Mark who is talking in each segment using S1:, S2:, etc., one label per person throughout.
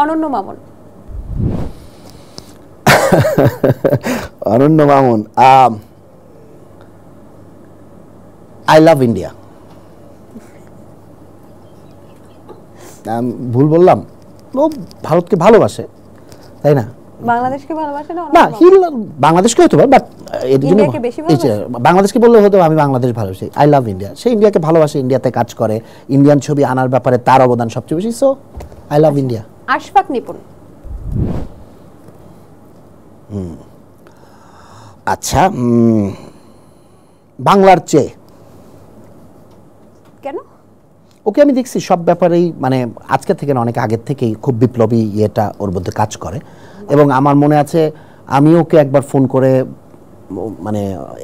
S1: অনন্য মামুন।
S2: অনন্য Mamun, I love India. ভুল বললাম? ও ভারতকে ভালোবাসে, তাই না?
S1: বাংলাদেশকে ভালোবাসে না?
S2: না, বাংলাদেশকে হতে পারে, বাট
S1: ইন্ডিয়াকে বেশি ভালোবাসে।
S2: বাংলাদেশকে বললে হতো আমি বাংলাদেশ ভালোবাসি, আই লাভ ইন্ডিয়া। সে ইন্ডিয়াকে ভালোবাসে, ইন্ডিয়াতে কাজ করে, ইন্ডিয়ান ছবি আনার ব্যাপারে তার অবদান সবচেয়ে বেশি। So I love India.
S1: Ashfaq Nipun.
S2: আচ্ছা, বাংলার চেয়ে।
S1: কেন?
S2: ওকে আমি দেখছি সব ব্যাপারেই, মানে আজকে থেকে না, অনেক আগের থেকেই খুব বিপ্লবী ইয়েটা ওর মধ্যে কাজ করে। এবং আমার মনে আছে আমি ওকে একবার ফোন করে মানে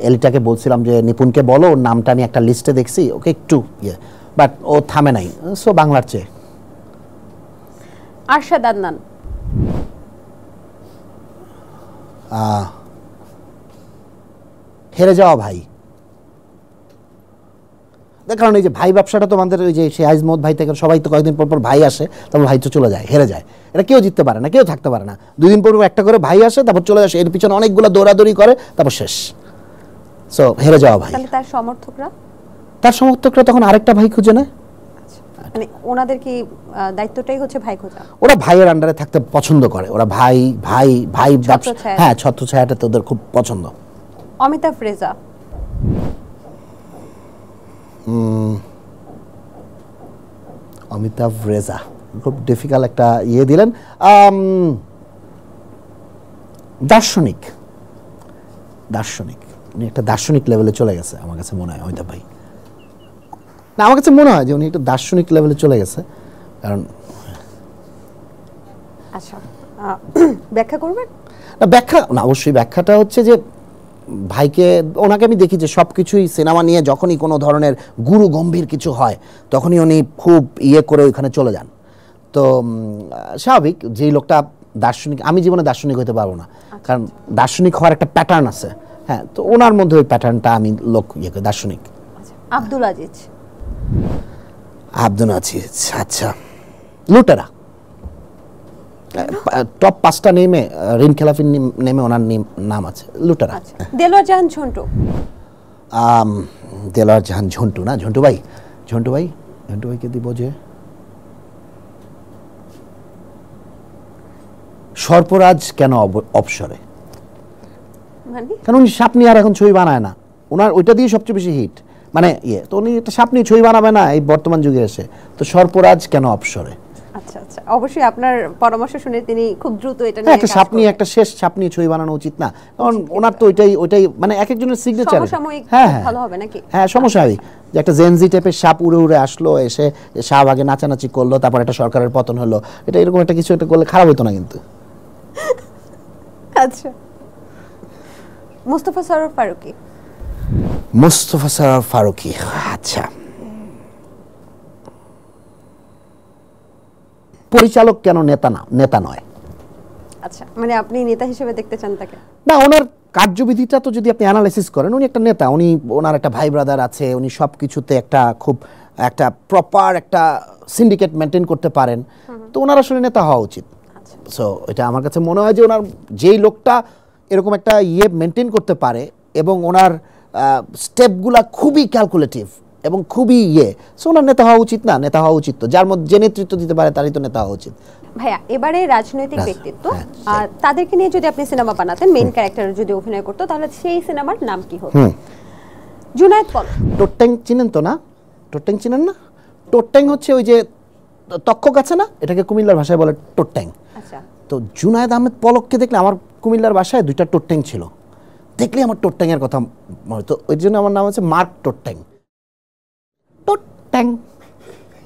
S2: এলিটাকে বলছিলাম যে নিপুণকে বলো, ওর নামটা আমি একটা লিস্টে দেখছি, ওকে একটু ইয়ে, বাট ও থামে নাই। সো বাংলার চেয়ে।
S1: আরশাদ আদনান।
S2: হেরে যাওয়া ভাই। কারণ এই যে ভাই ব্যবসাটা তোমাদের ওই যে সেই আইজমত ভাই থেকে সবাই তো কয়েকদিন পর পর ভাই আসে, তারপর ভাই তো চলে যায়, হেরে যায়। এটা কেউ জিততে পারে না, কেউ থাকতে পারে না। 2 দিন পর একটা করে ভাই আসে, তারপর চলে আসে, এর পিছনে অনেকগুলো দৌড়াদৌড়ি করে, তারপর শেষ। সো হেরে যাওয়া ভাই।
S1: তাহলে তার সমর্থকরা?
S2: তার সমর্থকরা তখন আরেকটা ভাই খুঁজে নেয়।
S1: মানে ওনাদের কি দায়িত্বটাই হচ্ছে ভাই খোঁজা?
S2: ওরা ভাইয়ের আন্ডারে থাকতে পছন্দ করে, ওরা ভাই ভাই ভাই ব্যবসা, হ্যাঁ, ছত্রছায়াটা তোদের খুব পছন্দ।
S1: অমিতাভ রেজা।
S2: অমিতাভ রেজা খুব ডিফিকাল্ট একটা ইয়ে দিলেন। দার্শনিক, দার্শনিক, উনি একটা দার্শনিক লেভেলে চলে গেছে আমার কাছে মনে হয় অমিতাভ ভাই। না, আমার কাছে মনে হয় যে উনি একটা দার্শনিক লেভেলে চলে গেছে। কারণ
S1: আচ্ছা, ব্যাখ্যা করবেন?
S2: না, ব্যাখ্যা না, অবশ্যই ব্যাখ্যাটা হচ্ছে যে ভাইকে, ওনাকে আমি দেখি যে সব কিছুই সিনেমা নিয়ে যখনই কোনো ধরনের গুরু গম্ভীর কিছু হয় তখনই উনি খুব ইয়ে করে ওইখানে চলে যান। তো স্বাভাবিক, যেই লোকটা দার্শনিক, আমি জীবনে দার্শনিক হতে পারবো না, কারণ দার্শনিক হওয়ার একটা প্যাটার্ন আছে। হ্যাঁ, তো ওনার মধ্যে ওই প্যাটার্নটা আমি লোক ইয়ে করি, দার্শনিক।
S1: আব্দুল আজিজ।
S2: আব্দুল আজিজ, আচ্ছা, লুটেরা। টপ 5টা নেমে রিন খেলাফির নেমে ওনার নাম আছে, লুটেরা।
S1: দেলোয়ার জাহান ঝন্টু।
S2: দেলোয়ার জাহান ঝন্টু না, ঝন্টু ভাই, ঝন্টু ভাই, ঝন্টু ভাইকে দিব যে সর্পরাজ কেন অবসরে? কারণ উনি সাপ নিয়ে আর এখন ছবি বানায় না, ওনার ওইটা দিয়ে সবচেয়ে বেশি হিট, মানে ইয়ে, তো উনি একটা সাপ নিয়ে ছবি বানাবে না এই বর্তমান যুগে এসে, তো সর্পরাজ কেন অবসরে?
S1: আচ্ছা আচ্ছা, অবশ্যই আপনার পরামর্শ শুনে তিনি খুব দ্রুত এটা নিয়ে
S2: একটা সাপ নিয়ে, একটা শেষ সাপ নিয়ে ছবি বানানো উচিত না? কারণ ওনার তো ওইটাই মানে এক একজনের সিগনেচার।
S1: হ্যাঁ ভালো হবে নাকি?
S2: হ্যাঁ, সমস্যাই যে একটা জেনজি টাইপের সাপ উড়ে উড়ে আসলো, এসে শাহবাগে নাচানাচি করলো, তারপর একটা সরকারের পতন হলো, এটা এরকম একটা কিছু একটা করলে খারাপ হতো না কিন্তু।
S1: আচ্ছা, মুস্তাফা সরোয়ার ফারুকী।
S2: মুস্তাফা সরোয়ার ফারুকী, আচ্ছা, পরিচালক কেন নেতা নয়?
S1: আচ্ছা, মানে আপনি নেতা হিসেবে দেখতে চান তাকে?
S2: না, ওনার কার্যবিধিটা তো যদি আপনি অ্যানালাইসিস করেন, উনি একটা নেতা, ওনার একটা ভাই ব্রাদার আছে, উনি সব কিছুতে একটা প্রপার একটা সিন্ডিকেট মেনটেন করতে পারেন, তো ওনার আসলে নেতা হওয়া উচিত। সো এটা আমার কাছে মনে হয় যে ওনার যেই লোকটা এরকম একটা ইয়ে মেনটেন করতে পারে এবং ওনার স্টেপগুলা খুবই ক্যালকুলেটিভ এবং খুবই সো ওনার নেতা হওয়া উচিত না? নেতা হওয়া উচিত তো যার মধ্যে যে নেতৃত্ব দিতে পারে তারই তো নেতা হওয়া উচিত।
S1: ভাইয়া, এবারে রাজনৈতিক ব্যক্তিত্ব, তাদেরকে নিয়ে যদি আপনি সিনেমা বানাতেন, মেইন ক্যারেক্টারে যদি অভিনয় করতো, তাহলে সেই সিনেমার নাম কি হতো? জুনায়েদ পলক।
S2: টোট্যাং চিনেন তো? না, টোট্যাং চিনেন না? টোট্যাং হচ্ছে ওই যে তক্ষক আছে না, এটাকে কুমিল্লার ভাষায় বলে টোট্যাং।
S1: আচ্ছা, তো
S2: জুনায়েদ আহমেদ পলককে দেখলে, আমার কুমিল্লার ভাষায় 2টা টোট্যাং ছিল, দেখলে আমার টোট্যাং এর কথা মনে, তো ওই জন্য আমার নাম হচ্ছে মার্ক টোট্যাং। টোট্যাং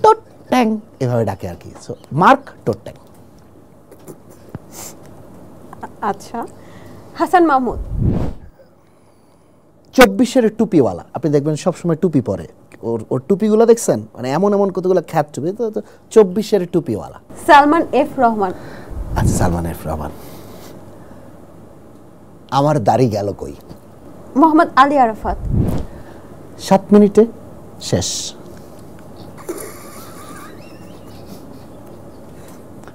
S2: টোট্যাং এভাবে ডাকে আর কি, সো মার্ক টোট্যাং।
S1: আচ্ছা, হাসান মাহমুদ।
S2: 24-এর টুপিওয়ালা, আপনি দেখবেন সবসময় টুপি পরে, ওর টুপিগুলো দেখছেন, মানে এমন কতগুলো খ্যাত টুপি, তো 24-এর টুপিওয়ালা।
S1: সালমান এফ রহমান।
S2: আচ্ছা, সালমান এফ রহমান। আমার দাড়ি গেল কই।
S1: মোহাম্মদ আলী আরাফাত।
S2: 7 মিনিটে শেষ।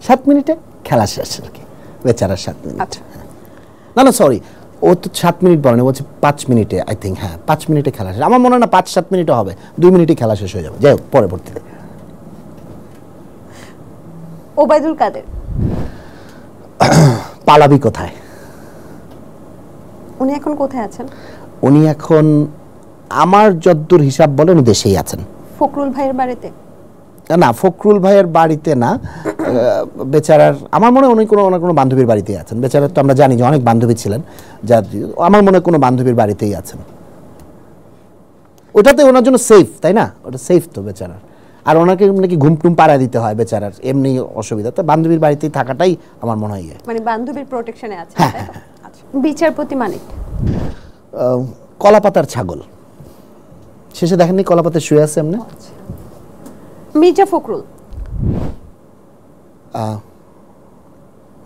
S2: 7 মিনিটে খেলা শেষ আর কি, বেচারা 7 মিনিট।
S1: আচ্ছা।
S2: না সরি, ও তো 7 মিনিট বলে না, বলছে 5 মিনিটে, আই থিঙ্ক। হ্যাঁ, 5 মিনিটে খেলা শেষ। আমার মনে হয় না 5-7 মিনিটে হবে, 2 মিনিটে খেলা শেষ হয়ে যাবে। যাই হোক, পরবর্তীতে
S1: ওবায়দুল কাদের
S2: পালাবি কোথায়?
S1: উনি এখন কোথায় আছেন?
S2: উনি এখন আমার যদ্দূর হিসাব বলে উনি দেশেই আছেন।
S1: ফখরুল ভাইয়ের বাড়িতে?
S2: না, ফখরুল ভাইয়ের বাড়িতে না, বেচারার আমার মনে হয় উনি কোনো বান্ধবীর বাড়িতেই আছেন। বেচারার তো আমরা জানি যে অনেক বান্ধবী ছিলেন, যা আমার মনে হয় কোনো বান্ধবীর বাড়িতেই আছেন। ওটাতে ওনার জন্য সেফ, তাই না? ওটা সেফ তো বেচারার। আর ওনাকে নাকি ঘুম টুম পাড়া দিতে হয় বেচারার, এমনি অসুবিধা। তো বান্ধবীর বাড়িতেই থাকাটাই আমার মনে হয়।
S1: মানে বান্ধবীর প্রোটেকশনে আছে।
S2: হ্যাঁ।
S1: আচ্ছা, বিচারপতি মানিক?
S2: কলাপাতার ছাগল। শেষে দেখেননি কলাপাতা শুয়ে আছে এমনি?
S1: মির্জা ফখরুল?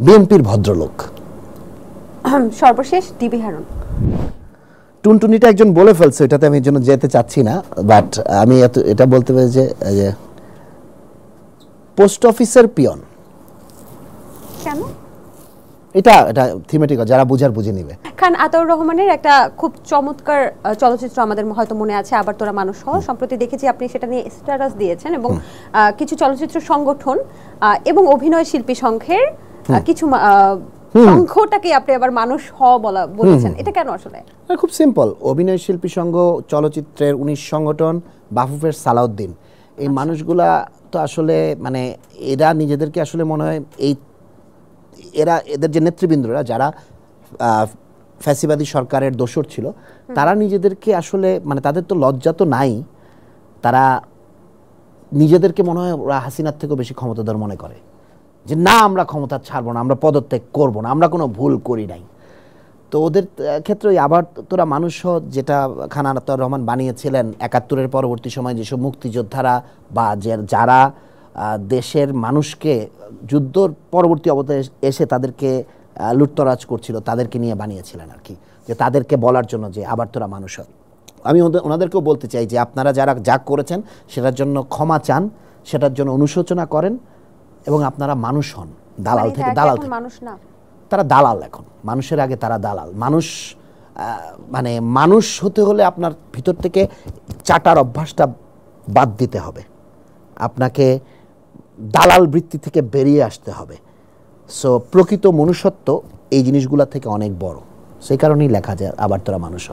S2: বিএনপির ভদ্রলোক।
S1: সর্বশেষ ডিবি হারুন?
S2: টুনটুনিটা একজন বলে ফেলছে, এটাতে আমি এর জন্য যেতে চাচ্ছি না, বাট আমি এটা বলতে পারি যে পোস্ট অফিসের পিয়ন।
S1: কেন?
S2: এটা থিমেটিক, যারা বুঝার বুঝে নিবে।
S1: খান আতাউর রহমানের একটা খুব চমৎকার চলচ্চিত্র আমাদের হয়তো মনে আছে, আবার তোরা মানুষ হও। সম্প্রতি দেখেছি আপনি সেটা নিয়ে স্ট্যাটাস দিয়েছেন, এবং কিছু চলচ্চিত্র সংগঠন এবং অভিনয় শিল্পী সংঘের কিছু সংঘটাকে আপনি আবার মানুষ বলেছেন, এটা কেন আসলে?
S2: খুব সিম্পল। অভিনয় শিল্পী সংঘ, চলচ্চিত্রের 19 সংগঠন, বাফুফের সালাউদ্দিন, এই মানুষগুলা তো আসলে মানে এরা নিজেদেরকে আসলে মনে হয় এদের যে নেতৃবৃন্দরা যারা ফ্যাসিবাদী সরকারের দোসর ছিল, তারা নিজেদেরকে আসলে মানে তাদের তো লজ্জা তো নাই, তারা নিজেদেরকে মনে হয় ওরা হাসিনার থেকেও বেশি ক্ষমতাধর মনে করে, যে না আমরা ক্ষমতা ছাড়বো না, আমরা পদত্যাগ করবো না, আমরা কোনো ভুল করি নাই। তো ওদের ক্ষেত্রে আবার তোরা মানুষ, যেটা খান আতাউর রহমান বানিয়েছিলেন 71-এর পরবর্তী সময় যেসব মুক্তিযোদ্ধারা বা যারা দেশের মানুষকে যুদ্ধর পরবর্তী অবস্থায় এসে তাদেরকে লুটতরাজ করছিল, তাদেরকে নিয়ে বানিয়েছিলেন আর কি, যে তাদেরকে বলার জন্য যে আবার তোরা মানুষ। আমি ওনাদেরকেও বলতে চাই যে আপনারা যারা যা করেছেন সেটার জন্য ক্ষমা চান, সেটার জন্য অনুশোচনা করেন, এবং আপনারা মানুষ হন। দালাল থেকে
S1: মানুষ না,
S2: তারা দালাল। এখন মানুষের আগে তারা দালাল। মানে মানুষ হতে হলে আপনার ভিতর থেকে চাটার অভ্যাসটা বাদ দিতে হবে, আপনাকে দালাল বৃত্তি থেকে বেরিয়ে আসতে হবে। সো প্রকৃত মনুষ্যত্ব এই জিনিসগুলো থেকে অনেক বড়, সেই কারণেই লেখা যায় আবার তোরা মানুষ।